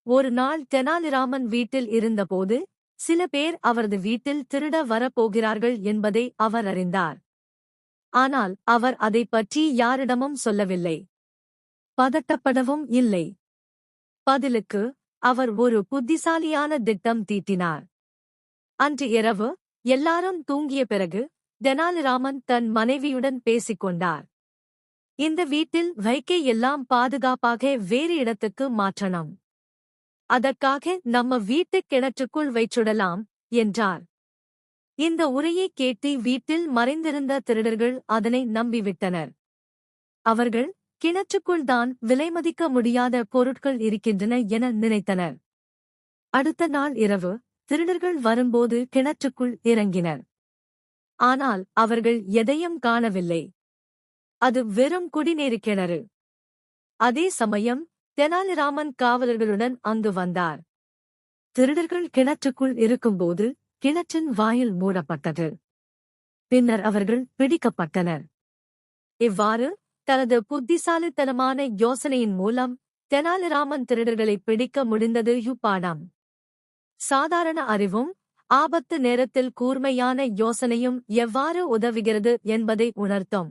ஒரு நாள் தெனாலிராமன் வீட்டில் இருந்தபோது சில பேர் அவரது வீட்டில் திருட வரப்போகிறார்கள் என்பதை அவர் அறிந்தார். ஆனால் அவர் அதைப் பற்றி யாரிடமும் சொல்லவில்லை. பதட்டப்படவும் இல்லை. பதிலுக்கு அவர் ஒரு புத்திசாலியான திட்டம் தீட்டினார். அன்று இரவு எல்லாரும் தூங்கிய பிறகு தெனாலிராமன் தன் மனைவியுடன் பேசிக் கொண்டார். இந்த வீட்டில் வைக்க எல்லாம் பாதுகாப்பாக வேறு இடத்துக்கு மாற்றணும். அதற்காக நம்ம வீட்டுக் கிணற்றுக்குள் வைச்சுடலாம் என்றார். இந்த உரையை கேட்டு வீட்டில் மறைந்திருந்த திருடர்கள் அதனை நம்பிவிட்டனர். அவர்கள் கிணற்றுக்குள் தான் விலைமதிக்க முடியாத பொருட்கள் இருக்கின்றன என நினைத்தனர். அடுத்த நாள் இரவு திருடர்கள் வரும்போது கிணற்றுக்குள் இறங்கினர். ஆனால் அவர்கள் எதையும் காணவில்லை. அது வெறும் குடிநீர் கிணறு. அதே சமயம் தெனாலிராமன் காவலர்களுடன் அங்கு வந்தார். திருடர்கள் கிணற்றுக்குள் இருக்கும்போது கிணற்றின் வாயில் மூடப்பட்டது. பின்னர் அவர்கள் பிடிக்கப்பட்டனர். இவ்வாறு தனது புத்திசாலித்தனமான யோசனையின் மூலம் தெனாலிராமன் திருடர்களை பிடிக்க முடிந்தது. பாடம். சாதாரண அறிவும் ஆபத்து நேரத்தில் கூர்மையான யோசனையும் எவ்வாறு உதவுகிறது என்பதை உணர்த்தும்.